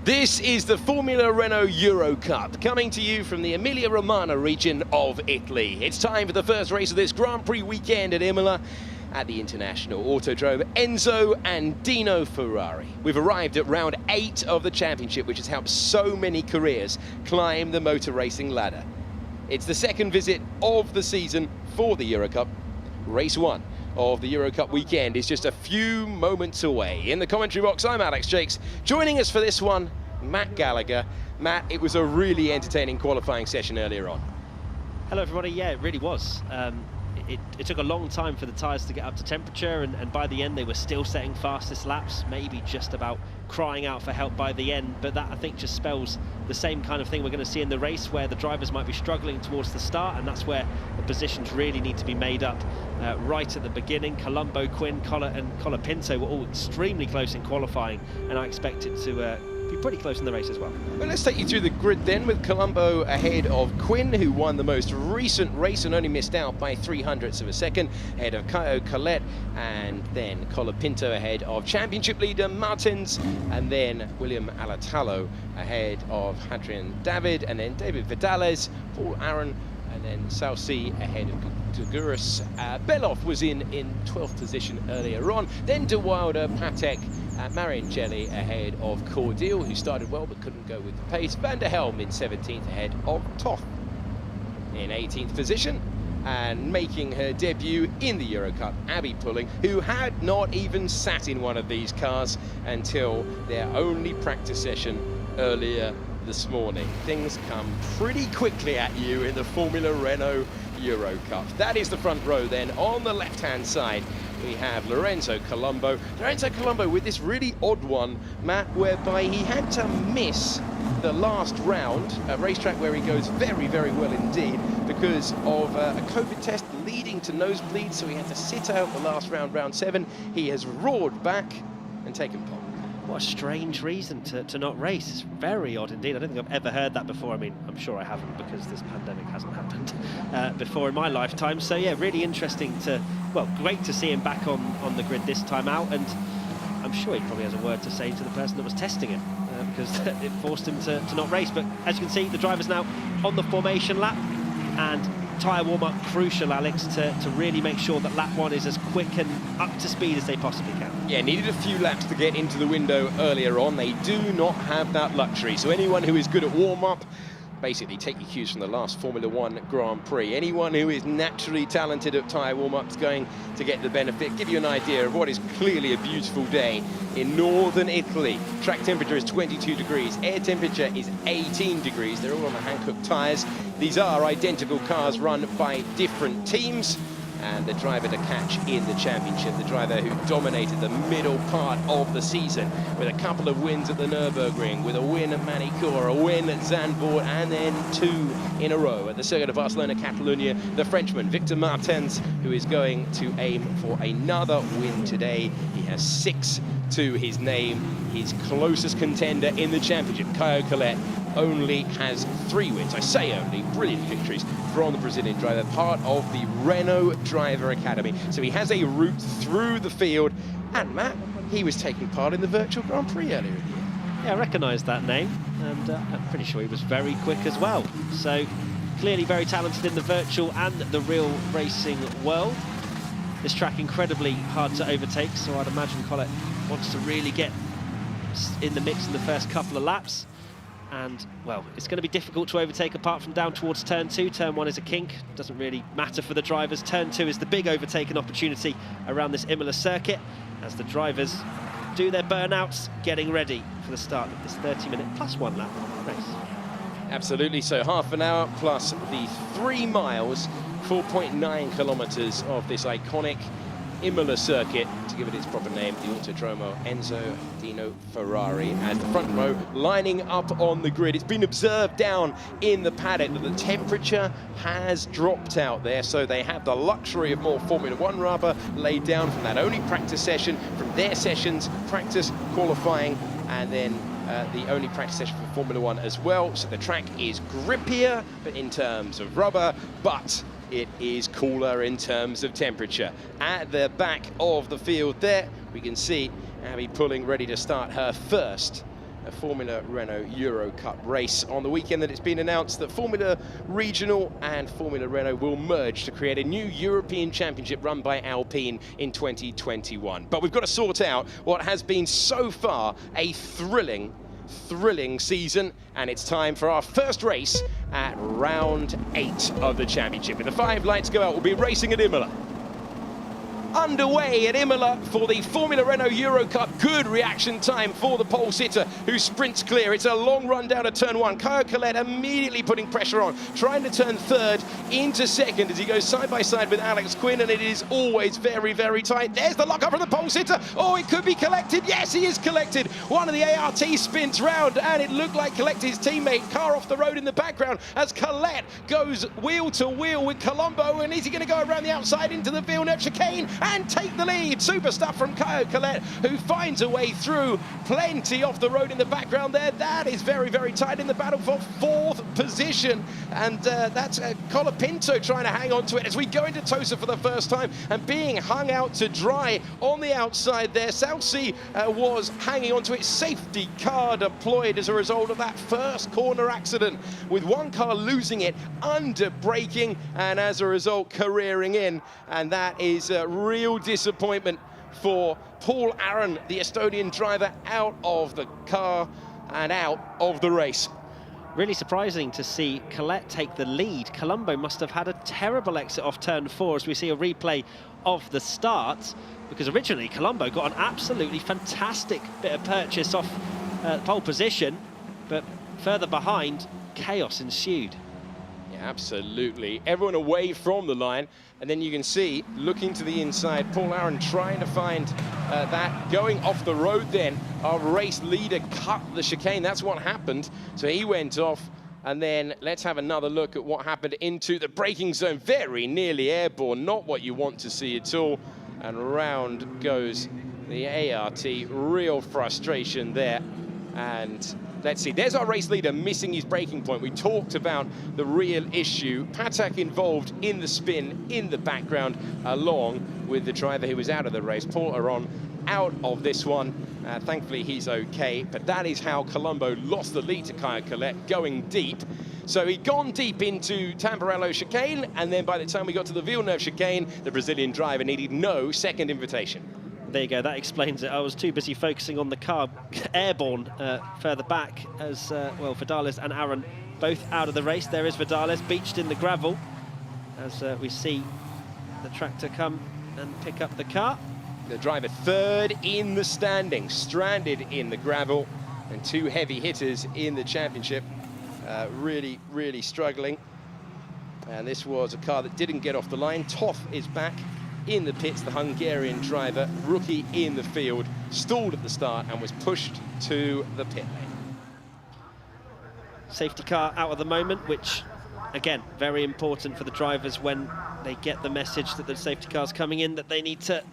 This is the Formula Renault Eurocup, coming to you from the Emilia-Romagna region of Italy. It's time for the first race of this Grand Prix weekend at Imola at the International Autodrome. Enzo and Dino Ferrari. We've arrived at round 8 of the championship, which has helped so many careers climb the motor racing ladder. It's the second visit of the season for the Eurocup. Race 1 of the Eurocup weekend is just a few moments away. In the commentary box, I'm Alex Jakes. Joining us for this one, Matt Gallagher. Matt, it was a really entertaining qualifying session earlier on. Hello everybody, yeah, it really was. It took a long time for the tyres to get up to temperature, and by the end they were still setting fastest laps, maybe just about crying out for help by the end, but that I think just spells the same kind of thing we're going to see in the race, where the drivers might be struggling towards the start, and that's where the positions really need to be made up right at the beginning. Colombo, Quinn, Colapinto were all extremely close in qualifying, and I expect it to be pretty close in the race as well. Well, let's take you through the grid then, with Colombo ahead of Quinn, who won the most recent race and only missed out by 0.03 of a second, ahead of Caio Collet, and then Colapinto ahead of championship leader Martens, and then William Alatalo ahead of Hadrian David, and then David Vidales, Paul Aron, and then Salsi ahead of Dugurus. Belov was in 12th position earlier on. Then De Wilder, Patek, Marincelli ahead of Cordial, who started well but couldn't go with the pace. Van der Helm in 17th ahead of Toth. In 18th position, and making her debut in the Eurocup, Abby Pulling, who had not even sat in one of these cars until their only practice session earlier this morning. Things come pretty quickly at you in the Formula Renault Eurocup. That is the front row then. On the left-hand side, we have Lorenzo Colombo. Lorenzo Colombo with this really odd one, Matt, whereby he had to miss the last round, a racetrack where he goes very, very well indeed, because of a COVID test leading to nosebleeds, so he had to sit out the last round, round 7. He has roared back and taken pole. What a strange reason to not race. It's very odd indeed. I don't think I've ever heard that before. I mean, I'm sure I haven't, because this pandemic hasn't happened before in my lifetime. So yeah, really interesting great to see him back on the grid this time out, and I'm sure he probably has a word to say to the person that was testing him, because it forced him to not race. But as you can see, the driver's now on the formation lap, and tyre warm-up crucial, Alex, to really make sure that lap 1 is as quick and up to speed as they possibly can. Yeah, needed a few laps to get into the window earlier on. They do not have that luxury. So anyone who is good at warm-up, basically take your cues from the last Formula 1 Grand Prix. Anyone who is naturally talented at tyre warm-ups going to get the benefit. Give you an idea of what is clearly a beautiful day in northern Italy. Track temperature is 22 degrees, air temperature is 18 degrees. They're all on the Hankook tyres. These are identical cars run by different teams. And the driver to catch in the championship, the driver who dominated the middle part of the season with a couple of wins at the Nürburgring, with a win at Manicourt, a win at Zandvoort, and then 2 in a row at the Circuit of Barcelona, Catalonia. The Frenchman, Victor Martens, who is going to aim for another win today. He has 6 to his name. His closest contender in the championship, Caio Collet, only has 3 wins. I say only, brilliant victories from the Brazilian driver, part of the Renault Driver Academy. So he has a route through the field. And Matt, he was taking part in the virtual Grand Prix earlier in the year. Yeah, I recognise that name, and I'm pretty sure he was very quick as well. So clearly very talented in the virtual and the real racing world. This track incredibly hard to overtake, so I'd imagine Collet wants to really get in the mix in the first couple of laps. And, well, it's going to be difficult to overtake apart from down towards turn 2. Turn 1 is a kink, doesn't really matter for the drivers. Turn 2 is the big overtaking opportunity around this Imola circuit, as the drivers do their burnouts, getting ready for the start of this 30-minute plus 1 lap race. Absolutely, so half an hour plus the 3 miles, 4.9 kilometres of this iconic Imola circuit, to give it its proper name, the Autodromo Enzo Dino Ferrari, as the front row lining up on the grid. It's been observed down in the paddock that the temperature has dropped out there, so they have the luxury of more Formula 1 rubber laid down from that only practice session, from their sessions, practice, qualifying, and then the only practice session for Formula 1 as well. So the track is grippier in terms of rubber, but it is cooler in terms of temperature. At the back of the field there, we can see Abby Pulling ready to start her first Formula Renault Eurocup race on the weekend that it's been announced that Formula Regional and Formula Renault will merge to create a new European Championship run by Alpine in 2021. But we've got to sort out what has been so far a thrilling season, and it's time for our first race at round 8 of the championship. When the 5 lights go out, we'll be racing at Imola. Underway at Imola for the Formula Renault Eurocup. Good reaction time for the pole sitter who sprints clear. It's a long run down to turn 1. Caio Collet immediately putting pressure on, trying to turn 3rd into 2nd as he goes side by side with Alex Quinn, and it is always very, very tight. There's the lock-up from the pole sitter. Oh, it could be collected. Yes, he is collected. One of the ART spins round, and it looked like Collet's teammate. Car off the road in the background as Collet goes wheel to wheel with Colombo, and is he going to go around the outside into the Villeneuve chicane and take the lead? Super stuff from Caio Collet, who finds a way through. Plenty off the road in the background there. That is very, very tight in the battle for 4th position. And that's Colapinto trying to hang on to it as we go into Tosa for the first time and being hung out to dry on the outside there. Salsi was hanging on to it. Safety car deployed as a result of that first corner accident, with one car losing it under braking and as a result careering in. And that is a real disappointment for Paul Aron, the Estonian driver, out of the car and out of the race. Really surprising to see Collet take the lead. Colombo must have had a terrible exit off turn 4 as we see a replay of the start, because originally Colombo got an absolutely fantastic bit of purchase off pole position, but further behind, chaos ensued. Yeah, absolutely. Everyone away from the line, and then you can see, looking to the inside, Paul Aron trying to find that going off the road then. Our race leader cut the chicane. That's what happened. So he went off, and then let's have another look at what happened into the braking zone. Very nearly airborne, not what you want to see at all. And round goes the ART. Real frustration there. And let's see, there's our race leader missing his braking point. We talked about the real issue. Patak involved in the spin in the background, along with the driver who was out of the race. Paul Aron out of this one. Thankfully, he's okay. But that is how Colombo lost the lead to Caio Collet, going deep. So he'd gone deep into Tamburello chicane, and then by the time we got to the Villeneuve chicane, the Brazilian driver needed no second invitation. There you go, that explains it. I was too busy focusing on the car airborne further back as, well, Vidales and Aron both out of the race. There is Vidales beached in the gravel as we see the tractor come and pick up the car. The driver 3rd in the standings, stranded in the gravel, and 2 heavy hitters in the championship. Really, really struggling. And this was a car that didn't get off the line. Toth is back in the pits, the Hungarian driver, rookie in the field, stalled at the start and was pushed to the pit lane. Safety car out at the moment, which, again, very important for the drivers when they get the message that the safety car's coming in, that they need to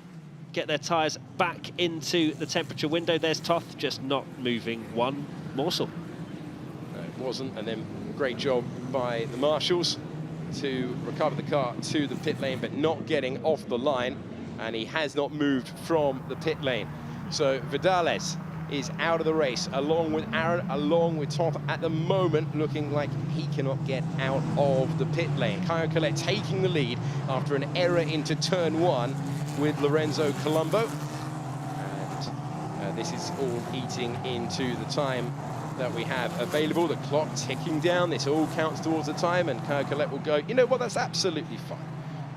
get their tyres back into the temperature window. There's Toth just not moving one morsel. No, it wasn't, and then great job by the marshals to recover the car to the pit lane, but not getting off the line, and he has not moved from the pit lane. So Vidales is out of the race, along with Aron, along with Toth at the moment, looking like he cannot get out of the pit lane. Caio Collet taking the lead after an error into turn 1 with Lorenzo Colombo. And this is all eating into the time that we have available. The clock ticking down. This all counts towards the time, and Caio Collet will go, you know what, that's absolutely fine.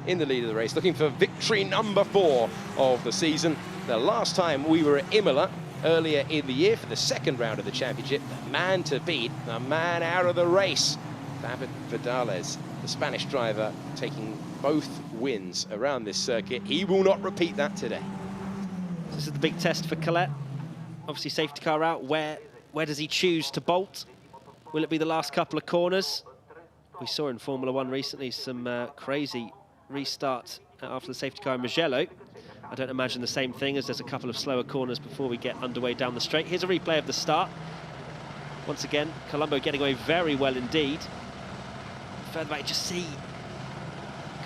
In the lead of the race, looking for victory number 4 of the season. The last time we were at Imola earlier in the year for the 2nd round of the championship, the man to beat, the man out of the race, David Vidales, the Spanish driver, taking both wins around this circuit. He will not repeat that today. This is the big test for Collet. Obviously, safety car out. Where does he choose to bolt? Will it be the last couple of corners? We saw in Formula 1 recently some crazy restart after the safety car in Mugello. I don't imagine the same thing, as there's a couple of slower corners before we get underway down the straight. Here's a replay of the start. Once again, Colombo getting away very well indeed. Further back, just see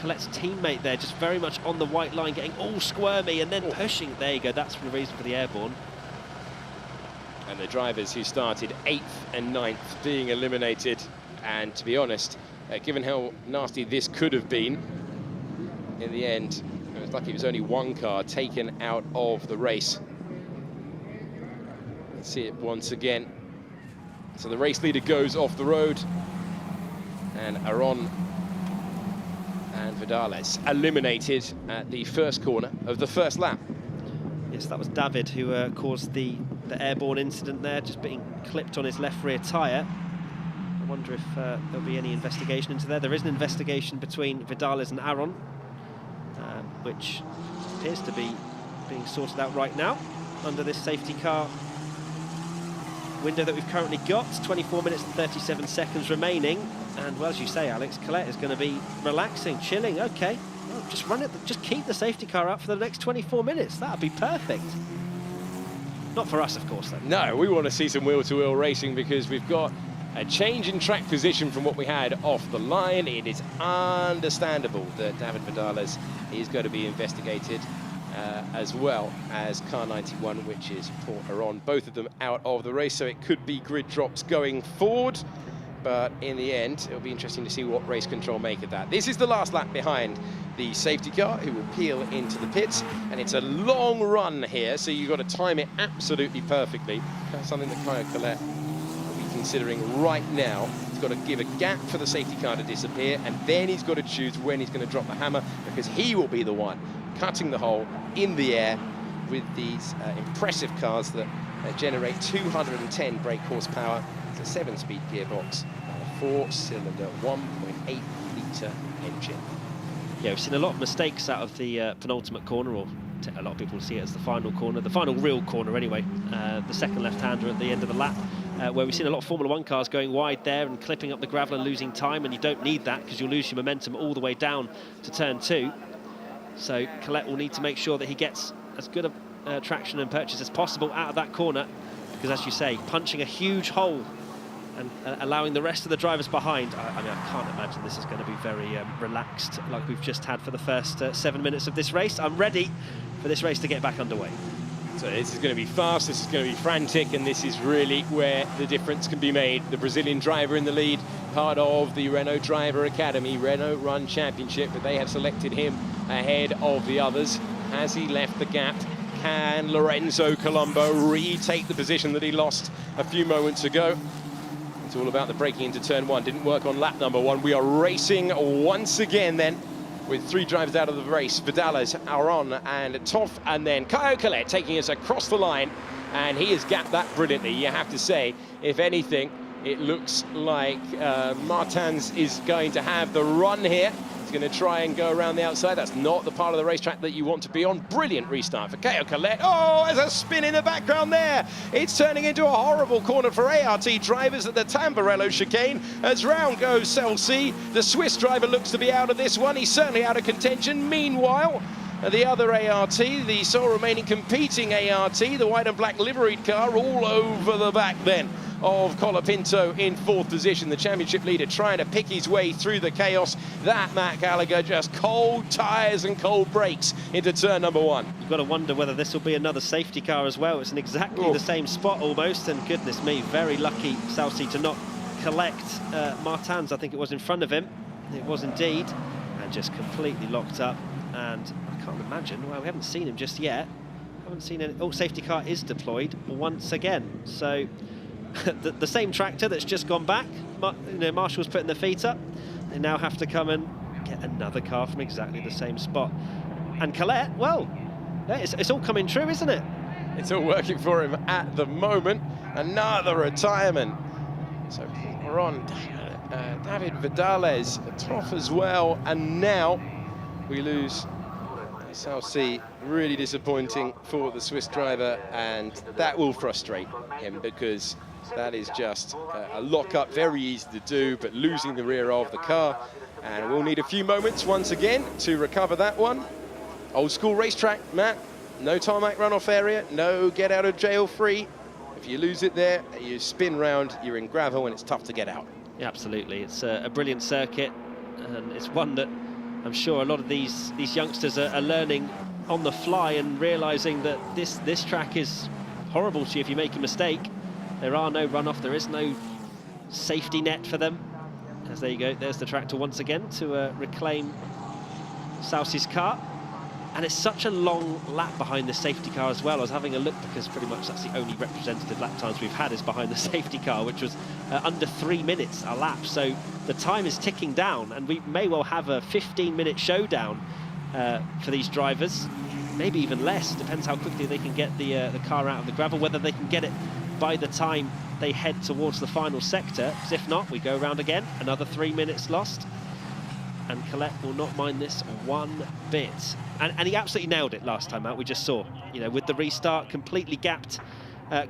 Collet's teammate there, just very much on the white line, getting all squirmy and then pushing. There you go, that's the reason for the airborne. And the drivers who started 8th and 9th being eliminated. And to be honest, given how nasty this could have been, in the end, it was lucky it was only one car taken out of the race. Let's see it once again. So the race leader goes off the road, and Aron and Vidales eliminated at the first corner of the first lap. Yes, that was David who caused the airborne incident there, just being clipped on his left rear tyre. I wonder if there'll be any investigation into there. There is an investigation between Vidales and Aron, which appears to be being sorted out right now under this safety car window that we've currently got. 24 minutes and 37 seconds remaining, and well, as you say, Alex, Colette is going to be relaxing, chilling. Okay, well, just run it, just keep the safety car up for the next 24 minutes. That would be perfect. Not for us, of course, though. No, we want to see some wheel-to-wheel racing, because we've got a change in track position from what we had off the line. It is understandable that David Vidales is going to be investigated, as well as car 91, which is Paul Aron. Both of them out of the race, so it could be grid drops going forward. But in the end, it'll be interesting to see what race control make of that. This is the last lap behind the safety car, who will peel into the pits, and it's a long run here, so you've got to time it absolutely perfectly. That's something that Caio Collet will be considering right now. He's got to give a gap for the safety car to disappear, and then he's got to choose when he's going to drop the hammer, because he will be the one cutting the hole in the air with these impressive cars that generate 210 brake horsepower. It's a 7-speed gearbox, a 4-cylinder, 1.8-litre engine. Yeah, we've seen a lot of mistakes out of the penultimate corner, or a lot of people see it as the final corner, the final real corner anyway, the second left-hander at the end of the lap, where we've seen a lot of Formula 1 cars going wide there and clipping up the gravel and losing time, and you don't need that because you'll lose your momentum all the way down to turn 2. So Colette will need to make sure that he gets as good a traction and purchase as possible out of that corner, because, as you say, punching a huge hole and allowing the rest of the drivers behind. I mean, I can't imagine this is going to be very relaxed like we've just had for the first 7 minutes of this race. I'm ready for this race to get back underway. So this is going to be fast, this is going to be frantic, and this is really where the difference can be made. The Brazilian driver in the lead, part of the Renault Driver Academy, Renault Run Championship, but they have selected him ahead of the others. Has he left the gap? Can Lorenzo Colombo retake the position that he lost a few moments ago? It's all about the braking into turn 1. Didn't work on lap number 1. We are racing once again then, with 3 drivers out of the race. Vidales, Aron and Toff, and then Caio Collet taking us across the line, and he has gapped that brilliantly. You have to say, if anything, it looks like Martens is going to have the run here. He's going to try and go around the outside. That's not the part of the racetrack that you want to be on. Brilliant restart for Caio Collet. Oh, there's a spin in the background there. It's turning into a horrible corner for ART drivers at the Tamburello chicane. As round goes Celsi. The Swiss driver looks to be out of this one. He's certainly out of contention. Meanwhile, the other ART, the sole remaining competing ART, the white and black liveried car, all over the back then of Colapinto in 4th position. The championship leader trying to pick his way through the chaos. That Matt Gallagher, just cold tyres and cold brakes into turn number 1. You've got to wonder whether this will be another safety car as well. It's in exactly the same spot almost, and goodness me, very lucky Salsi to not collect Martens. I think it was in front of him. It was indeed, and just completely locked up. And I can't imagine, well, we haven't seen him just yet. Haven't seen any. Oh, safety car is deployed once again. So the same tractor that's just gone back. Marshall's putting their feet up. They now have to come and get another car from exactly the same spot. And Colette, well, it's all coming true, isn't it? It's all working for him at the moment. Another retirement. So we're on David Vidales, Toff as well, and now we lose Salsi. Really disappointing for the Swiss driver, and that will frustrate him, because that is just a lock-up, very easy to do, but losing the rear of the car. And we'll need a few moments once again to recover that one. Old school racetrack, Matt. No tarmac runoff area, no get out of jail free. If you lose it there, you spin round, you're in gravel, and it's tough to get out. Yeah, absolutely. It's a brilliant circuit, and it's one that I'm sure a lot of these youngsters are learning on the fly and realising that this track is horrible to you if you make a mistake. There are no runoff, there is no safety net for them. As there you go, there's the tractor once again to reclaim Souse's car. And it's such a long lap behind the safety car as well. I was having a look because pretty much that's the only representative lap times we've had is behind the safety car, which was under 3 minutes a lap. So the time is ticking down, and we may well have a 15-minute showdown for these drivers. Maybe even less, depends how quickly they can get the car out of the gravel, whether they can get it by the time they head towards the final sector. Because if not, we go around again, another 3 minutes lost. And Colette will not mind this one bit. And he absolutely nailed it last time out, we just saw. You know, with the restart, completely gapped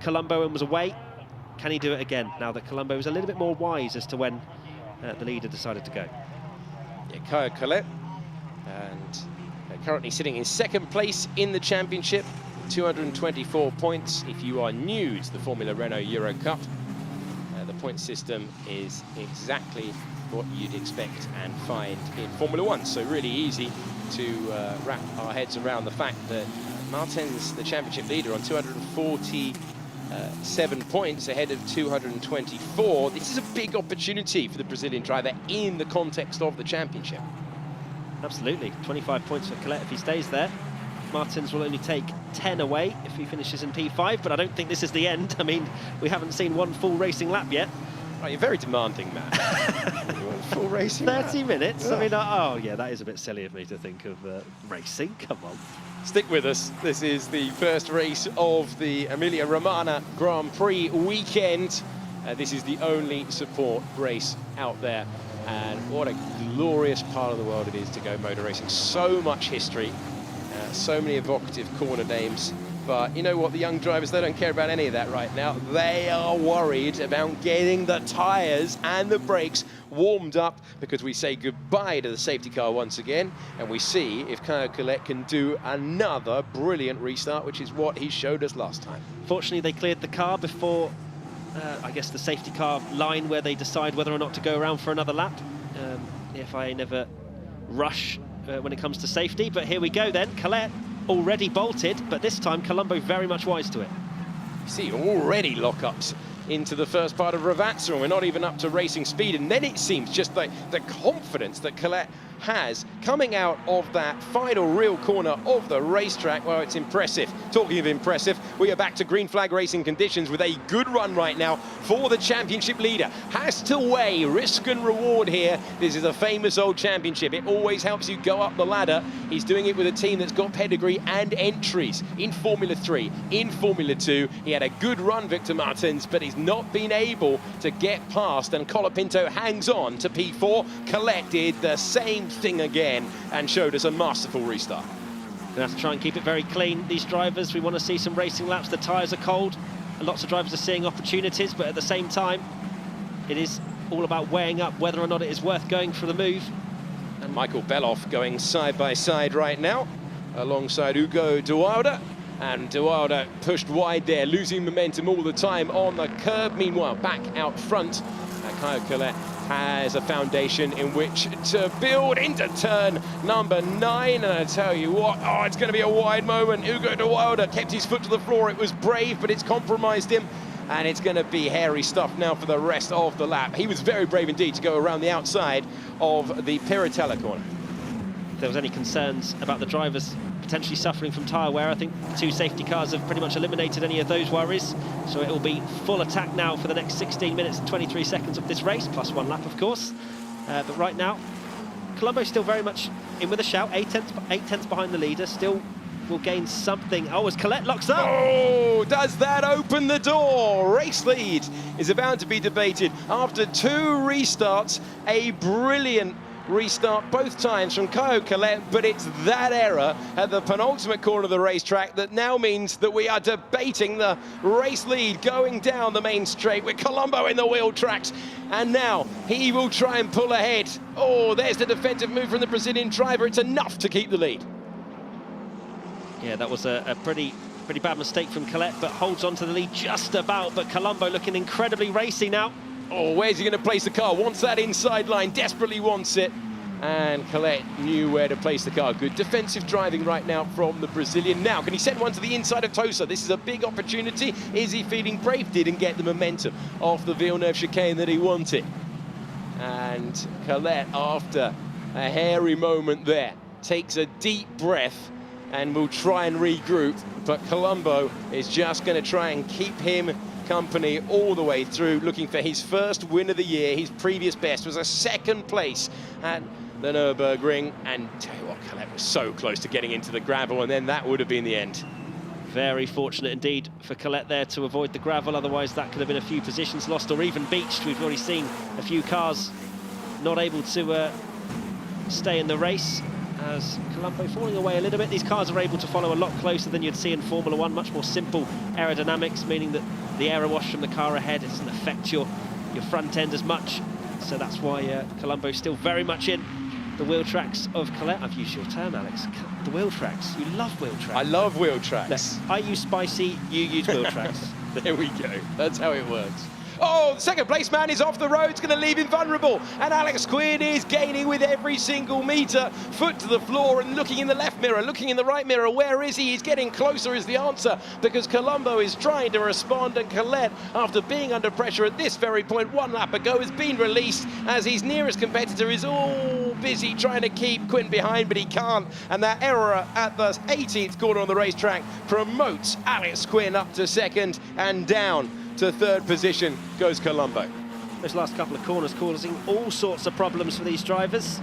Colombo and was away. Can he do it again, now that Colombo was a little bit more wise as to when the leader decided to go? Yeah, Caio Collet, and currently sitting in second place in the championship, 224 points. If you are new to the Formula Renault Eurocup, the point system is exactly what you'd expect and find in Formula One. So really easy to wrap our heads around the fact that Martens, the championship leader, on 247 points ahead of 224. This is a big opportunity for the Brazilian driver in the context of the championship. Absolutely, 25 points for Colette if he stays there. Martens will only take 10 away if he finishes in P5, but I don't think this is the end. I mean, we haven't seen one full racing lap yet. Oh, you're very demanding, man. Full racing 30 minutes? Yeah. I mean, oh yeah, that is a bit silly of me to think of racing, come on. Stick with us. This is the first race of the Emilia-Romagna Grand Prix weekend. This is the only support race out there. And what a glorious part of the world it is to go motor racing. So much history, so many evocative corner names. But you know what, the young drivers, they don't care about any of that right now. They are worried about getting the tyres and the brakes warmed up, because we say goodbye to the safety car once again, and we see if Caio Collet can do another brilliant restart, which is what he showed us last time. Fortunately, they cleared the car before, I guess, the safety car line where they decide whether or not to go around for another lap. The FIA never rush when it comes to safety, but here we go then. Collet already bolted, but this time Colombo very much wise to it. You see already lockups into the first part of Ravazza, and we're not even up to racing speed, and then it seems just the confidence that Collet has coming out of that final real corner of the racetrack. Well, it's impressive. Talking of impressive, we are back to green flag racing conditions with a good run right now for the championship leader. Has to weigh risk and reward here. This is a famous old championship. It always helps you go up the ladder. He's doing it with a team that's got pedigree and entries in Formula 3, in Formula 2. He had a good run, Victor Martens, but he's not been able to get past, and Colapinto hangs on to P4. Collet did the same thing again and showed us a masterful restart. Gonna have to try and keep it very clean. These drivers, we want to see some racing laps. The tyres are cold, and lots of drivers are seeing opportunities, but at the same time, it is all about weighing up whether or not it is worth going for the move. And Michael Beloff going side by side right now, alongside Hugo Dualda. And Dualda pushed wide there, losing momentum all the time on the curb. Meanwhile, back out front, Caio Collet has a foundation in which to build into turn number 9. And I tell you what, oh, it's going to be a wide moment. Hugo Dualda kept his foot to the floor. It was brave, but it's compromised him. And it's going to be hairy stuff now for the rest of the lap. He was very brave indeed to go around the outside of the Piratella corner. If there was any concerns about the drivers potentially suffering from tyre wear, I think 2 safety cars have pretty much eliminated any of those worries. So it will be full attack now for the next 16 minutes and 23 seconds of this race, plus 1 lap, of course. But right now, Colombo still very much in with a shout, 8 tenths behind the leader, still will gain something. Oh, as Collet locks up! Oh, does that open the door? Race lead is about to be debated after 2 restarts. A brilliant restart both times from Caio Collet, but it's that error at the penultimate corner of the racetrack that now means that we are debating the race lead going down the main straight with Colombo in the wheel tracks, and now he will try and pull ahead. Oh, there's the defensive move from the Brazilian driver. It's enough to keep the lead. Yeah, that was a pretty bad mistake from Collet, but holds on to the lead just about. But Colombo looking incredibly racy now. Oh, where's he going to place the car? Wants that inside line, desperately wants it. And Collet knew where to place the car. Good defensive driving right now from the Brazilian. Now, can he send one to the inside of Tosa? This is a big opportunity. Is he feeling brave? Didn't get the momentum off the Villeneuve chicane that he wanted. And Collet, after a hairy moment there, takes a deep breath and will try and regroup. But Colombo is just going to try and keep him company all the way through, looking for his first win of the year. His previous best was a second place at the Nürburgring, and tell you what, Collet was so close to getting into the gravel, and then that would have been the end. Very fortunate indeed for Collet there to avoid the gravel, otherwise that could have been a few positions lost or even beached. We've already seen a few cars not able to stay in the race, as Colombo falling away a little bit. These cars are able to follow a lot closer than you'd see in Formula 1, much more simple aerodynamics, meaning that the aero wash from the car ahead doesn't affect your front end as much. So that's why Colombo's still very much in the wheel tracks of Collet. I've used your term, Alex. The wheel tracks. You love wheel tracks. I love wheel tracks. No, I use spicy, you use wheel tracks. There we go. That's how it works. Oh, the second place man is off the road. It's going to leave him vulnerable. And Alex Quinn is gaining with every single metre. Foot to the floor and looking in the left mirror, looking in the right mirror. Where is he? He's getting closer is the answer, because Colombo is trying to respond, and Collet, after being under pressure at this very point 1 lap ago, has been released as his nearest competitor is all busy trying to keep Quinn behind, but he can't. And that error at the 18th corner on the racetrack promotes Alex Quinn up to second, and down to third position goes Colombo. Those last couple of corners causing all sorts of problems for these drivers.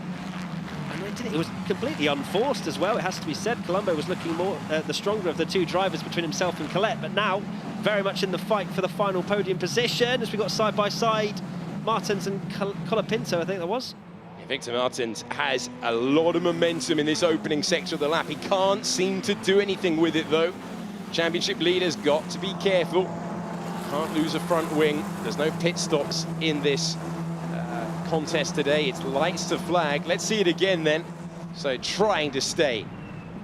And it was completely unforced as well, it has to be said. Colombo was looking more the stronger of the two drivers between himself and Collet, but now very much in the fight for the final podium position, as we got side by side Martens and Colapinto, I think that was. Victor Martens has a lot of momentum in this opening section of the lap. He can't seem to do anything with it though. Championship leader's got to be careful. Can't lose a front wing. There's no pit stops in this contest today. It's lights to flag. Let's see it again then. So trying to stay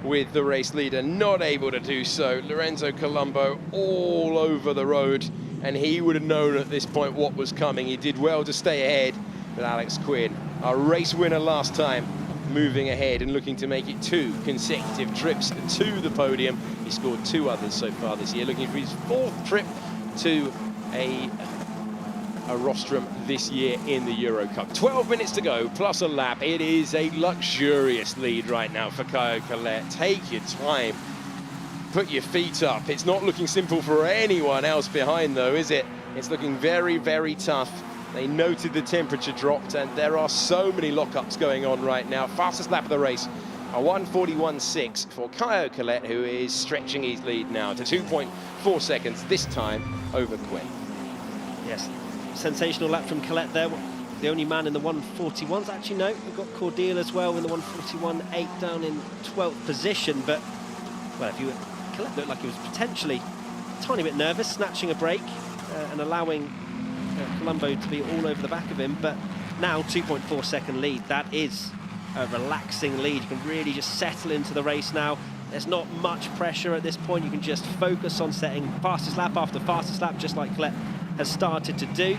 with the race leader, not able to do so. Lorenzo Colombo all over the road, and he would have known at this point what was coming. He did well to stay ahead, but Alex Quinn, our race winner last time, moving ahead and looking to make it 2 consecutive trips to the podium. He scored 2 others so far this year, looking for his 4th trip to a rostrum this year in the Eurocup. 12 minutes to go, plus a lap. It is a luxurious lead right now for Caio Collet. Take your time, put your feet up. It's not looking simple for anyone else behind though, is it? It's looking very, very tough. They noted the temperature dropped, and there are so many lockups going on right now. Fastest lap of the race, a 1:41.6 for Caio Collet, who is stretching his lead now to 2.4 seconds, this time over Quinn. Yes, sensational lap from Collet there. The only man in the 1:41s. Actually, no, we've got Cordial as well in the 1:41.8 down in 12th position. But, well, Collet looked like he was potentially a tiny bit nervous, snatching a break and allowing Colombo to be all over the back of him. But now 2.4 second lead. That is a relaxing lead. You can really just settle into the race now. There's not much pressure at this point. You can just focus on setting fastest lap after fastest lap, just like Collet has started to do.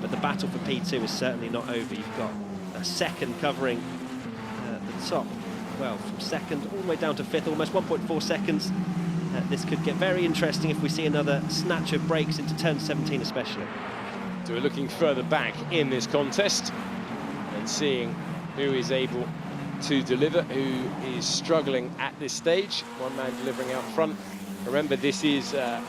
But the battle for P2 is certainly not over. You've got a second covering the top, well, from second all the way down to 5th, almost 1.4 seconds. This could get very interesting if we see another snatch of breaks into turn 17 especially. So we're looking further back in this contest and seeing who is able to deliver, who is struggling at this stage. One man delivering out front. Remember, this is a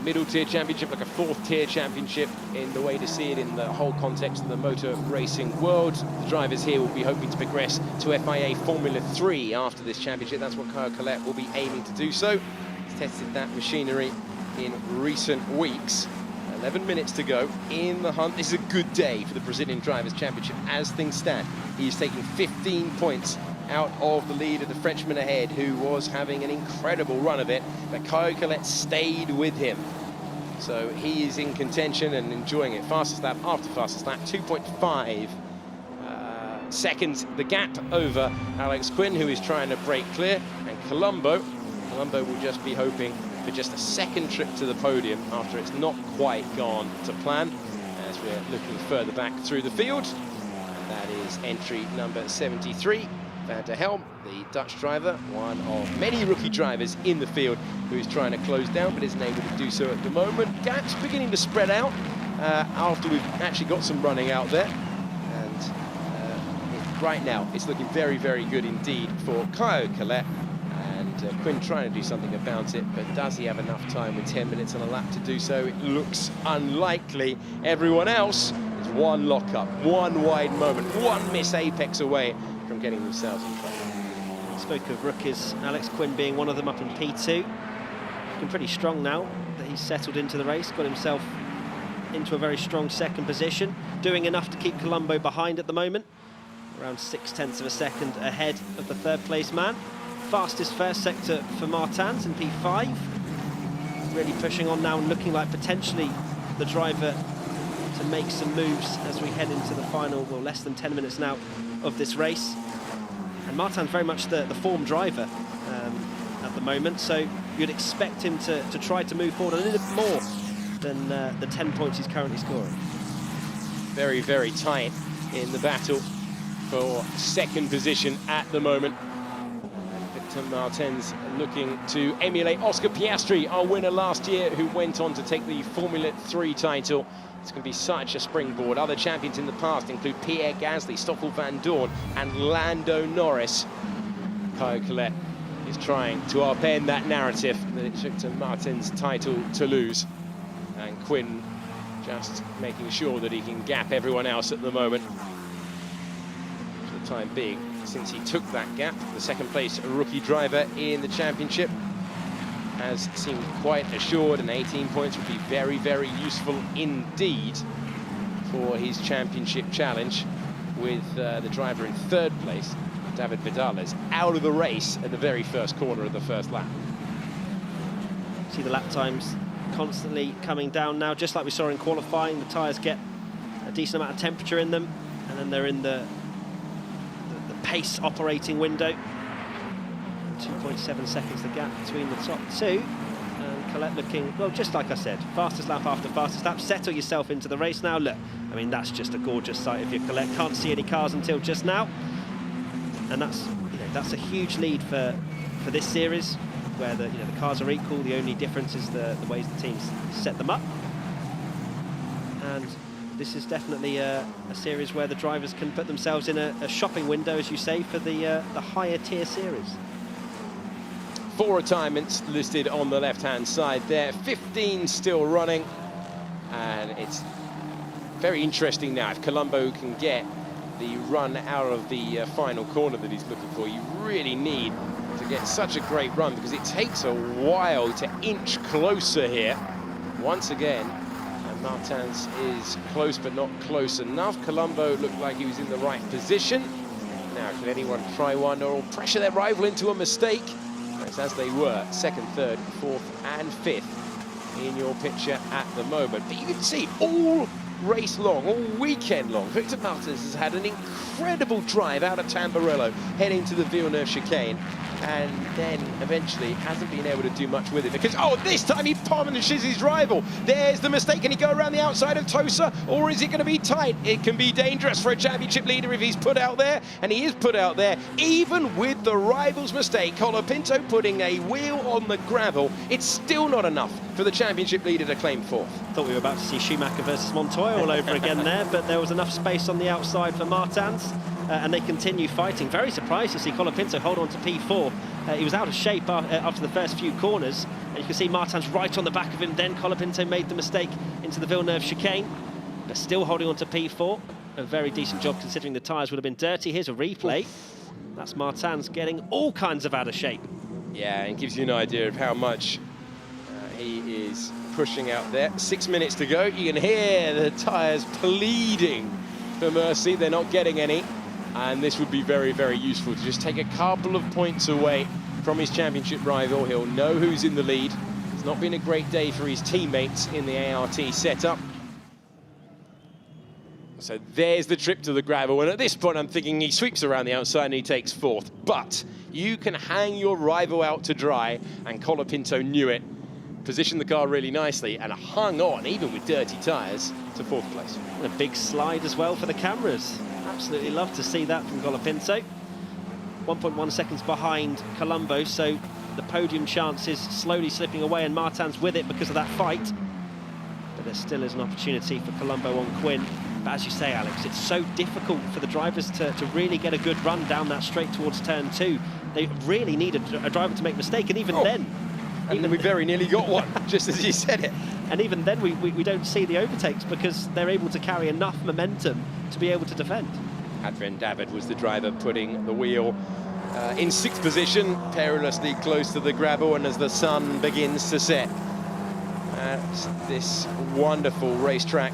middle tier championship, like a 4th tier championship in the way to see it in the whole context of the motor racing world. The drivers here will be hoping to progress to FIA Formula 3 after this championship. That's what Caio Collet will be aiming to do so. He's tested that machinery in recent weeks. 11 minutes to go in the hunt. This is a good day for the Brazilian Drivers' Championship as things stand. He's taking 15 points out of the lead of the Frenchman ahead, who was having an incredible run of it, but Caio Collet stayed with him. So he is in contention and enjoying it. Fastest lap after fastest lap, 2.5 seconds the gap over Alex Quinn, who is trying to break clear, and Colombo will just be hoping for just a second trip to the podium after it's not quite gone to plan, as we're looking further back through the field. That is entry number 73. Van der Helm, the Dutch driver, one of many rookie drivers in the field who's trying to close down but isn't able to do so at the moment. Gaps beginning to spread out after we've actually got some running out there. And right now it's looking very, very good indeed for Caio Collet. And Quinn trying to do something about it, but does he have enough time with 10 minutes on a lap to do so? It looks unlikely. Everyone else is one lockup, one wide moment, one miss apex away from getting themselves in trouble. Spoke of rookies, Alex Quinn being one of them up in P2. Looking pretty strong now that he's settled into the race, got himself into a very strong second position, doing enough to keep Colombo behind at the moment, around 0.6 of a second ahead of the third place man. Fastest first sector for Martens in P5. Really pushing on now and looking like potentially the driver to make some moves as we head into the final, well, less than 10 minutes now of this race. And Martens very much the form driver at the moment, so you'd expect him to try to move forward a little bit more than the 10 points he's currently scoring. Very, very tight in the battle for second position at the moment. Martens looking to emulate Oscar Piastri, our winner last year, who went on to take the Formula 3 title. It's going to be such a springboard. Other champions in the past include Pierre Gasly, Stoffel van Dorn and Lando Norris. Caio Collet is trying to upend that narrative that it took to Martens' title to lose. And Quinn just making sure that he can gap everyone else at the moment. For the time being, since he took that gap, the second place rookie driver in the championship has seemed quite assured, and 18 points would be very, very useful indeed for his championship challenge, with the driver in third place, David Vidales, out of the race at the very first corner of the first lap. See the lap times constantly coming down now, just like we saw in qualifying. The tyres get a decent amount of temperature in them, and then they're in the pace operating window. 2.7 seconds the gap between the top two. And Collet looking, well, just like I said, fastest lap after fastest lap. Settle yourself into the race now. Look, I mean, that's just a gorgeous sight of your Collet. Can't see any cars until just now. And that's, that's a huge lead for this series, where the cars are equal. The only difference is the ways the teams set them up. And this is definitely a series where the drivers can put themselves in a shopping window, as you say, for the higher tier series. 4 retirements listed on the left-hand side there, 15 still running, and it's very interesting now if Colombo can get the run out of the final corner that he's looking for. You really need to get such a great run, because it takes a while to inch closer here. Once again, Martens is close but not close enough. Colombo looked like he was in the right position. Now, can anyone try one or pressure their rival into a mistake? As they were, second, third, fourth and fifth in your picture at the moment. But you can see all race long, all weekend long, Victor Martens has had an incredible drive out of Tamburello, heading to the Villeneuve chicane, and then eventually hasn't been able to do much with it, because, oh, this time he punishes his rival. There's the mistake. Can he go around the outside of Tosa, or is it going to be tight? It can be dangerous for a championship leader if he's put out there, and he is put out there, even with the rival's mistake. Colapinto putting a wheel on the gravel. It's still not enough for the championship leader to claim fourth. Thought we were about to see Schumacher versus Montoya all over again there, but there was enough space on the outside for Martens. And they continue fighting. Very surprised to see Colapinto hold on to P4. He was out of shape after the first few corners. And you can see Martens right on the back of him. Then Colapinto made the mistake into the Villeneuve chicane, but still holding on to P4. A very decent job considering the tyres would have been dirty. Here's a replay. That's Martens getting all kinds of out of shape. Yeah, and gives you an idea of how much he is pushing out there. 6 minutes to go. You can hear the tyres pleading for mercy. They're not getting any. And this would be very, very useful to just take a couple of points away from his championship rival. He'll know who's in the lead. It's not been a great day for his teammates in the ART setup. So there's the trip to the gravel. And at this point, I'm thinking he sweeps around the outside and he takes fourth. But you can hang your rival out to dry, and Colapinto knew it. Positioned the car really nicely and hung on, even with dirty tyres, to fourth place. And a big slide as well for the cameras. Absolutely love to see that from Colapinto. 1.1 seconds behind Colombo, so the podium chance is slowly slipping away, and Martens with it because of that fight. But there still is an opportunity for Colombo on Quinn. But as you say, Alex, it's so difficult for the drivers to really get a good run down that straight towards turn 2. They really need a driver to make a mistake, and even then... And we very nearly got one, just as you said it. And even then, we don't see the overtakes because they're able to carry enough momentum to be able to defend. Adrian David was the driver putting the wheel in 6th position, perilously close to the gravel, and as the sun begins to set at this wonderful racetrack,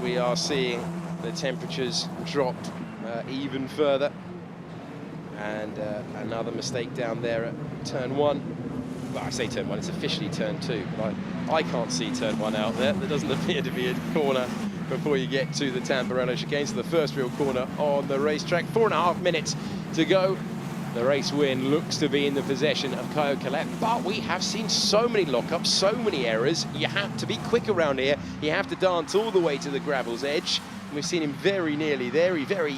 we are seeing the temperatures drop even further. And another mistake down there at turn 1. Well, I say turn 1, it's officially turn 2, but I can't see turn 1 out there. There doesn't appear to be a corner before you get to the Tamburello chicane, so the first real corner on the racetrack. 4.5 minutes to go. The race win looks to be in the possession of Caio Collet, but we have seen so many lockups, so many errors. You have to be quick around here. You have to dance all the way to the gravel's edge. And we've seen him very nearly there. He very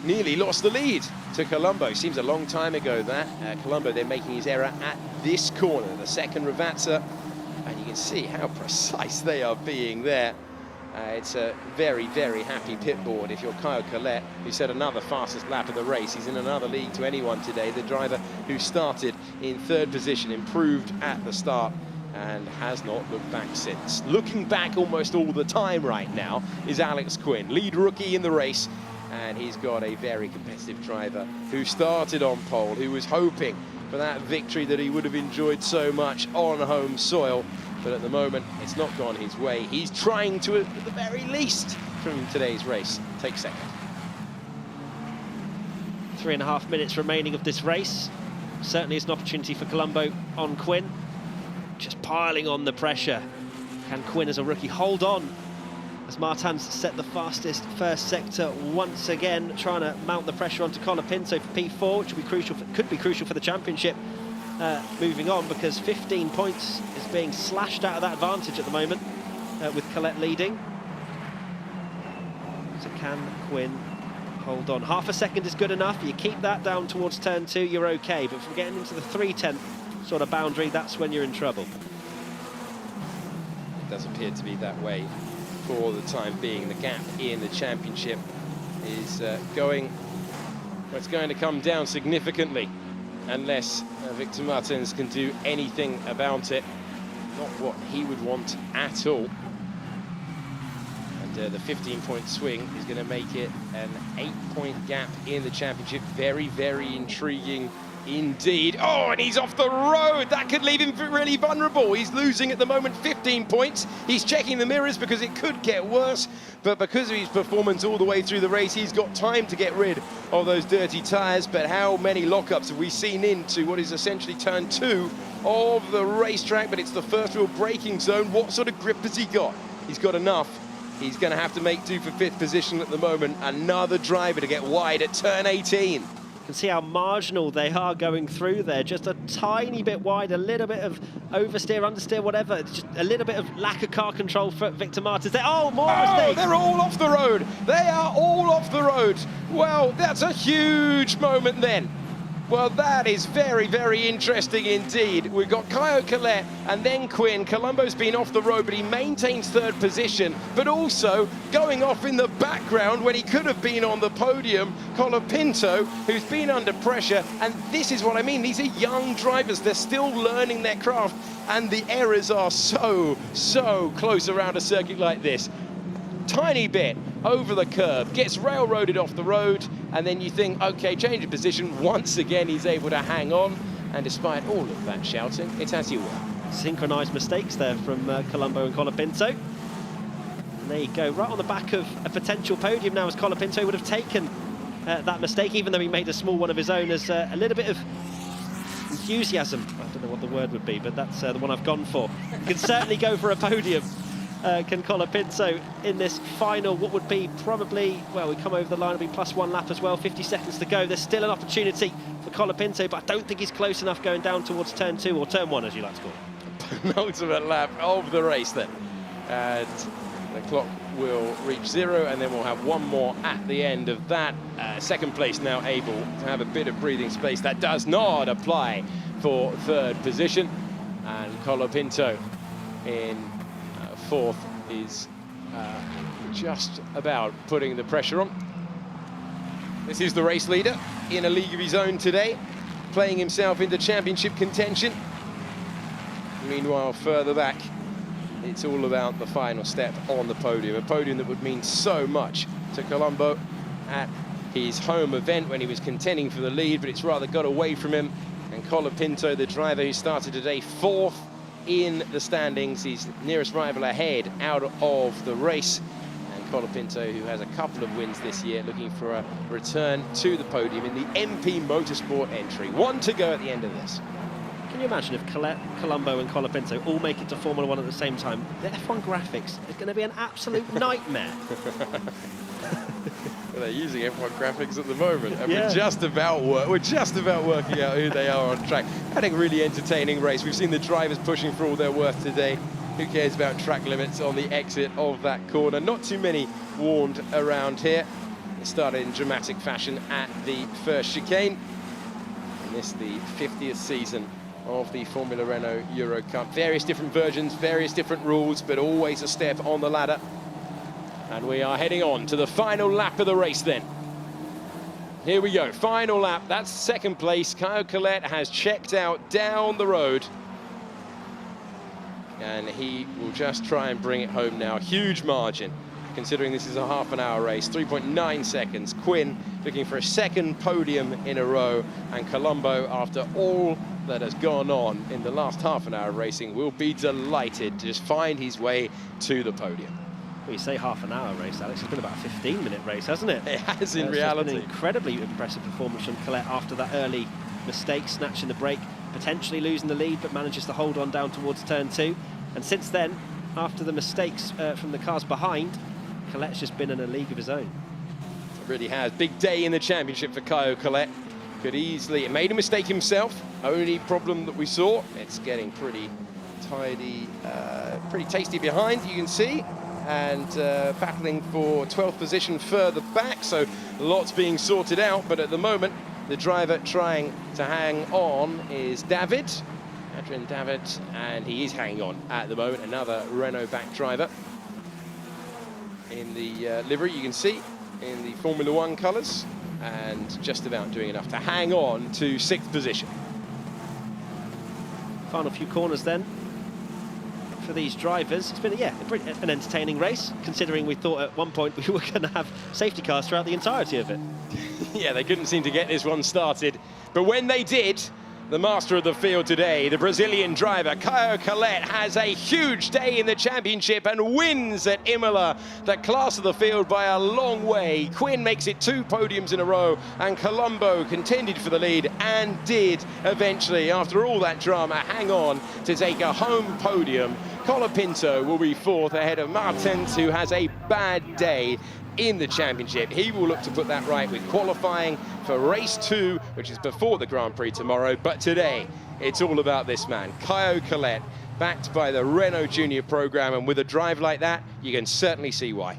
nearly lost the lead to Colombo. Seems a long time ago that. Colombo then making his error at this corner, the second Ravazza, and you can see how precise they are being there. It's a very, very happy pit board if you're Caio Collet, who set another fastest lap of the race. He's in another league to anyone today. The driver who started in 3rd position, improved at the start, and has not looked back since. Looking back almost all the time right now is Alex Quinn, lead rookie in the race, and he's got a very competitive driver who started on pole, who was hoping for that victory that he would have enjoyed so much on home soil. But at the moment, it's not gone his way. He's trying to, at the very least, from today's race, take 2nd. 3.5 minutes remaining of this race. Certainly is an opportunity for Colombo on Quinn. Just piling on the pressure. Can Quinn, as a rookie, hold on as Martens set the fastest first sector once again, trying to mount the pressure onto Colapinto for P4, which would be crucial could be crucial for the championship. Moving on, because 15 points is being slashed out of that advantage at the moment, with Collet leading. So can Quinn hold on? Half a second is good enough. You keep that down towards turn 2, you're okay. But from getting into the 3/10 sort of boundary, that's when you're in trouble. It does appear to be that way for the time being. The gap in the championship is going to come down significantly, unless Victor Martens can do anything about it. Not what he would want at all. And the 15-point swing is going to make it an 8-point gap in the championship. Very, very intriguing indeed. Oh, and he's off the road. That could leave him really vulnerable. He's losing at the moment 15 points. He's checking the mirrors because it could get worse. But because of his performance all the way through the race, he's got time to get rid of those dirty tyres. But how many lockups have we seen into what is essentially turn 2 of the racetrack? But it's the first real braking zone. What sort of grip has he got? He's got enough. He's going to have to make do for 5th position at the moment. Another driver to get wide at turn 18. You can see how marginal they are going through there. Just a tiny bit wide, a little bit of oversteer, understeer, whatever. It's just a little bit of lack of car control for Victor Martens there. Oh, more mistakes. They're all off the road. They are all off the road. Well, that's a huge moment then. Well, that is very, very interesting indeed. We've got Caio Collet and then Quinn. Colombo's been off the road, but he maintains 3rd position. But also, going off in the background when he could have been on the podium, Colapinto, who's been under pressure. And this is what I mean. These are young drivers. They're still learning their craft. And the errors are so close around a circuit like this. Tiny bit over the curb, gets railroaded off the road, and then you think, okay, change of position. Once again, he's able to hang on, and despite all of that shouting, it's as you were. Synchronised mistakes there from Colombo and Colapinto. And there you go, right on the back of a potential podium now, as Colapinto would have taken that mistake, even though he made a small one of his own, as a little bit of enthusiasm. I don't know what the word would be, but that's the one I've gone for. You can certainly go for a podium. Can Colapinto in this final, what would be probably, well, we come over the line, it'll be +1 lap as well, 50 seconds to go. There's still an opportunity for Colapinto, but I don't think he's close enough going down towards turn 2, or turn 1 as you like to call it. Penultimate lap of the race then. And The clock will reach 0, and then we'll have one more at the end of that. Second place now able to have a bit of breathing space. That does not apply for third position. And Colapinto in fourth is just about putting the pressure on. This is the race leader in a league of his own today, playing himself into championship contention. Meanwhile, further back, it's all about the final step on the podium, a podium that would mean so much to Colombo at his home event when he was contending for the lead, but it's rather got away from him. And Colapinto, the driver who started today fourth in the standings, his nearest rival ahead out of the race. And Colapinto, who has a couple of wins this year, looking for a return to the podium in the MP Motorsport entry. One to go at the end of this. Can you imagine if Colombo and Colapinto all make it to Formula 1 at the same time? The F1 graphics is going to be an absolute nightmare. Well, they're using F1 graphics at the moment, and Yeah. we're just about working out who they are on track. Had a really entertaining race. We've seen the drivers pushing for all their worth today. Who cares about track limits on the exit of that corner? Not too many warned around here. It started in dramatic fashion at the first chicane. And this is the 50th season of the Formula Renault Eurocup. Various different versions, various different rules, but always a step on the ladder. And we are heading on to the final lap of the race then. Here we go, final lap. That's second place. Caio Collet has checked out down the road. And he will just try and bring it home now. Huge margin, considering this is a half-an-hour race. 3.9 seconds. Quinn looking for a second podium in a row. And Colombo, after all that has gone on in the last half-an-hour of racing, will be delighted to just find his way to the podium. Well, you say half-an-hour race, Alex. It's been about a 15-minute race, hasn't it? It has in It's reality. been an incredibly impressive performance from Collet after that early mistake, snatching the brake, potentially losing the lead, but manages to hold on down towards turn 2. And since then, after the mistakes from the cars behind, Collet's just been in a league of his own. It really has. Big day in the championship for Caio Collet. Could easily, made a mistake himself. Only problem that we saw, it's getting pretty tidy, pretty tasty behind, you can see. And battling for 12th position further back, so lots being sorted out. But at the moment, the driver trying to hang on is David, Adrian David, and he is hanging on at the moment. Another Renault back driver in the livery, you can see, in the Formula 1 colours, and just about doing enough to hang on to 6th position. Final few corners then for these drivers. It's been an entertaining race, considering we thought at one point we were going to have safety cars throughout the entirety of it. Yeah, they couldn't seem to get this one started, but when they did, the master of the field today, the Brazilian driver, Caio Collet, has a huge day in the championship and wins at Imola, the class of the field by a long way. Quinn makes it 2 podiums in a row, and Colombo contended for the lead and did eventually, after all that drama, hang on to take a home podium. Colapinto will be 4th ahead of Martens, who has a bad day in the championship. He will look to put that right with qualifying for race 2, which is before the Grand Prix tomorrow. But today, it's all about this man, Caio Collet, backed by the Renault Junior program, and with a drive like that, you can certainly see why.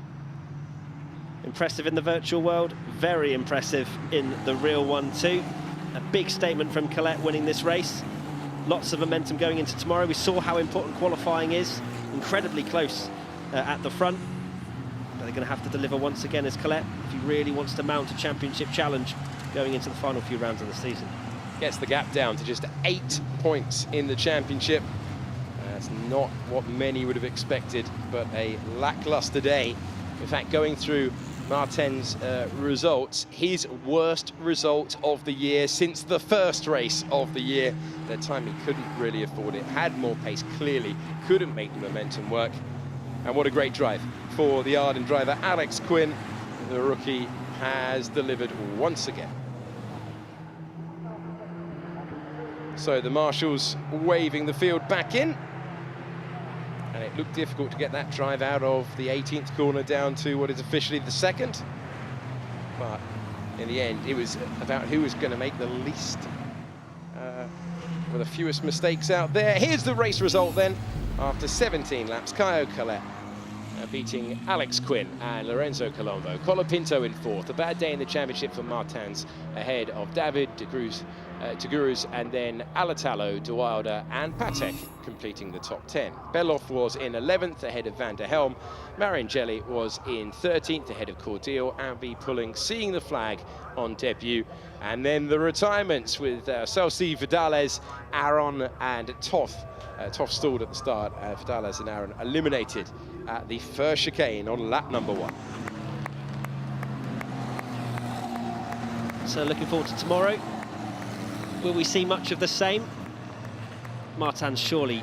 Impressive in the virtual world, very impressive in the real one too. A big statement from Collet winning this race. Lots of momentum going into tomorrow. We saw how important qualifying is, incredibly close at the front. But they're going to have to deliver once again as Collet if he really wants to mount a championship challenge going into the final few rounds of the season. Gets the gap down to just 8 points in the championship. That's not what many would have expected, but a lackluster day. In fact, going through Martens' results, his worst result of the year since the first race of the year. That time he couldn't really afford it, had more pace, clearly couldn't make the momentum work. And what a great drive for the Arden driver, Alex Quinn. The rookie has delivered once again. So the marshals waving the field back in. And it looked difficult to get that drive out of the 18th corner down to what is officially the 2nd. But in the end, it was about who was going to make the least, with the fewest mistakes out there. Here's the race result then. After 17 laps, Caio Collet beating Alex Quinn and Lorenzo Colombo. Colapinto in fourth. A bad day in the championship for Martens, ahead of David Taguruz, and then Alatalo, De Wilder and Patek completing the top 10. Beloff was in 11th ahead of Van der Helm. Maringelli was in 13th ahead of Cordial. Avi Pulling seeing the flag on debut. And then the retirements with Celsi, Vidales, Aaron and Toth. Toth stalled at the start. Vidales and Aaron eliminated at the first chicane on lap number 1. So looking forward to tomorrow. Will we see much of the same? Martens surely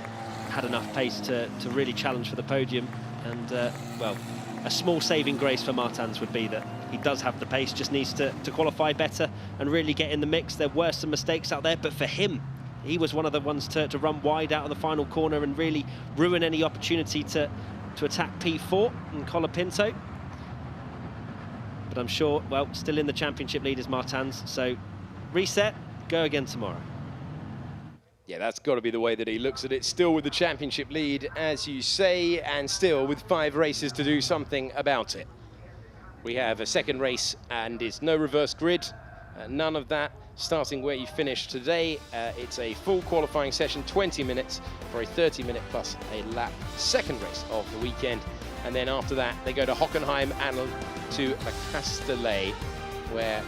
had enough pace to really challenge for the podium. And, well, a small saving grace for Martens would be that he does have the pace, just needs to qualify better and really get in the mix. There were some mistakes out there, but for him, he was one of the ones to run wide out of the final corner and really ruin any opportunity to attack P4 and Colapinto. But I'm sure, well, still in the championship lead is Martens, so reset, go again tomorrow. Yeah, that's got to be the way that he looks at it. Still with the championship lead, as you say, and still with 5 races to do something about it. We have a second race, and it's no reverse grid. None of that. Starting where you finished today, it's a full qualifying session, 20 minutes for a 30-minute plus a lap second race of the weekend. And then after that, they go to Hockenheim and to the Castellet, where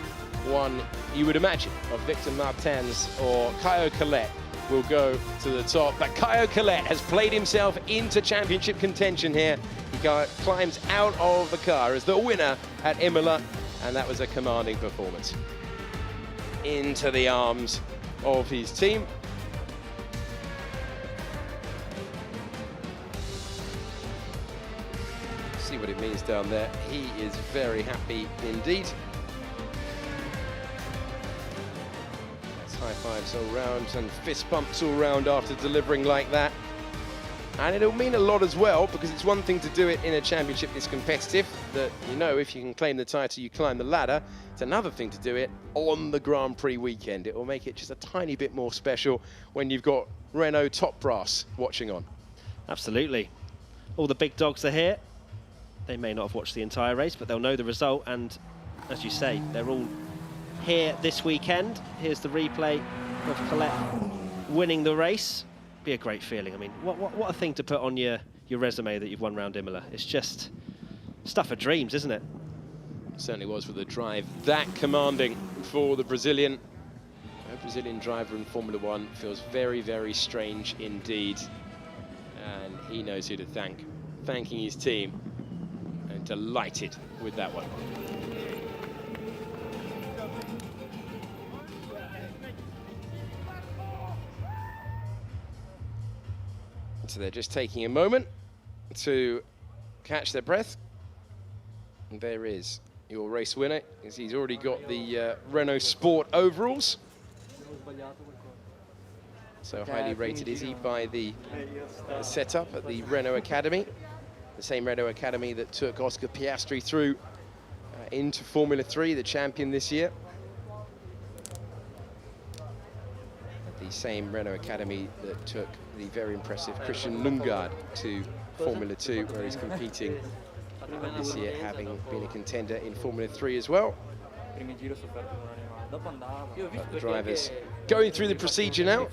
one, you would imagine, of Victor Martens or Caio Collet will go to the top. But Caio Collet has played himself into championship contention here. He climbs out of the car as the winner at Imola, and that was a commanding performance. Into the arms of his team. See what it means down there. He is very happy indeed. That's high fives all round and fist bumps all round after delivering like that. And it'll mean a lot as well, because it's one thing to do it in a championship that's competitive, that you know if you can claim the title, you climb the ladder. It's another thing to do it on the Grand Prix weekend. It will make it just a tiny bit more special when you've got Renault top brass watching on. Absolutely. All the big dogs are here. They may not have watched the entire race, but they'll know the result. And as you say, they're all here this weekend. Here's the replay of Collet winning the race. Be a great feeling. I mean, what a thing to put on your resume that you've won round Imola. It's just stuff of dreams, isn't it? Certainly was with a drive that commanding for the Brazilian. A Brazilian driver in Formula 1 feels very, very strange indeed. And he knows who to thank. Thanking his team. And delighted with that one. So they're just taking a moment to catch their breath. And there is your race winner, as he's already got the Renault Sport overalls. So highly rated is he by the setup at the Renault Academy. The same Renault Academy that took Oscar Piastri through into Formula 3, the champion this year. The same Renault Academy that took the very impressive Christian Lundgaard to Formula 2, where he's competing this year, having been a contender in Formula 3 as well. But the drivers going through the procedure now,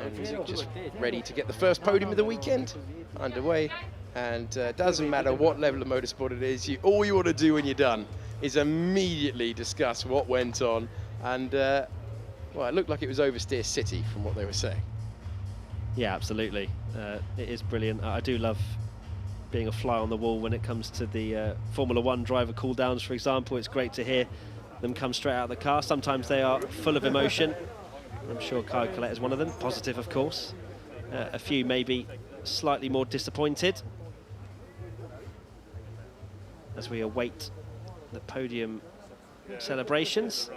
and just ready to get the first podium of the weekend underway. And doesn't matter what level of motorsport it is, all you want to do when you're done is immediately discuss what went on. And well, it looked like it was Oversteer City from what they were saying. Yeah, absolutely. It is brilliant. I do love being a fly on the wall when it comes to the Formula 1 driver cool-downs, for example. It's great to hear them come straight out of the car. Sometimes they are full of emotion. I'm sure Caio Collet is one of them. Positive, of course. A few maybe slightly more disappointed as we await the podium celebrations.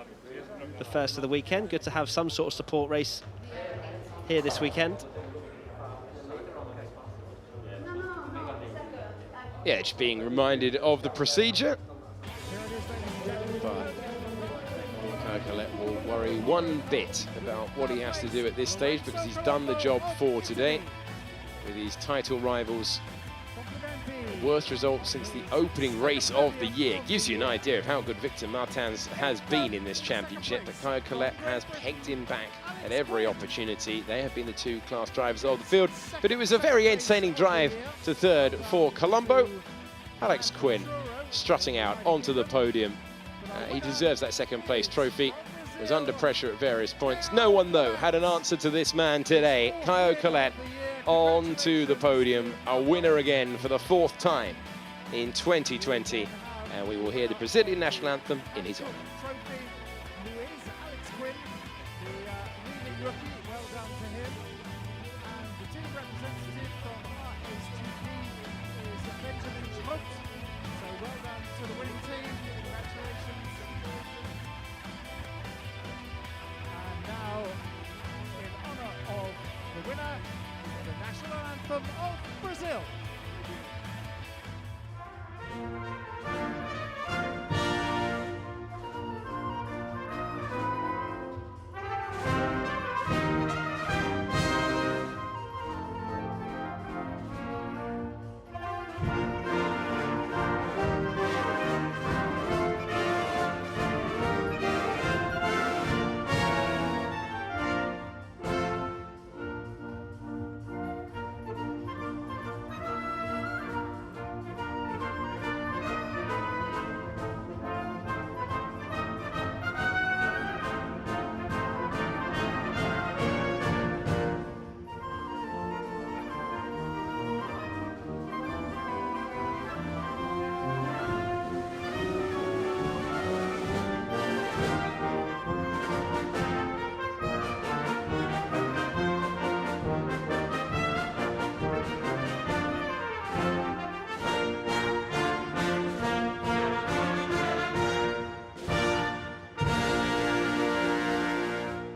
The first of the weekend. Good to have some sort of support race here this weekend. Yeah, just being reminded of the procedure. But Caio Collet will worry one bit about what he has to do at this stage, because he's done the job for today with his title rivals worst result since the opening race of the year. Gives you an idea of how good Victor Martens has been in this championship, but Caio Collet has pegged him back at every opportunity. They have been the two class drivers of the field, but it was a very entertaining drive to third for Colombo. Alex Quinn strutting out onto the podium. He deserves that second place trophy. Was under pressure at various points. No one, though, had an answer to this man today. Caio Collet onto the podium, a winner again for the 4th time in 2020. And we will hear the Brazilian national anthem in his honour. Well done to him. And the team representative from is Benjamin Schmutt. So well done to the winning team. Congratulations. And now, in honour of the winner, the national anthem of Brazil.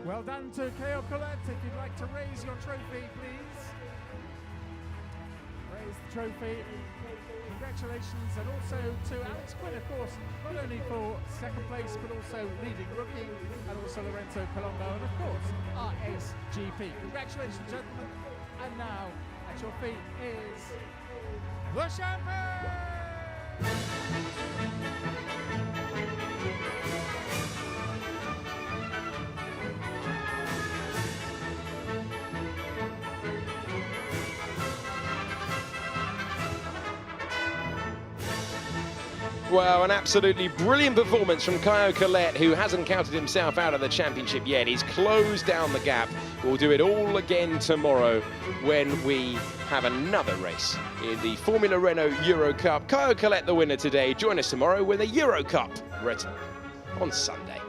Well done to Caio Collet. If you'd like to raise your trophy, please. Raise the trophy. Congratulations, and also to Alex Quinn, of course, not only for second place, but also leading rookie, and also Lorenzo Colombo, and of course, our ace GP. Congratulations, gentlemen. And now, at your feet is the champion! Well, an absolutely brilliant performance from Caio Collet, who hasn't counted himself out of the championship yet. He's closed down the gap. We'll do it all again tomorrow when we have another race in the Formula Renault Eurocup. Caio Collet the winner today. Join us tomorrow when the Eurocup returns on Sunday.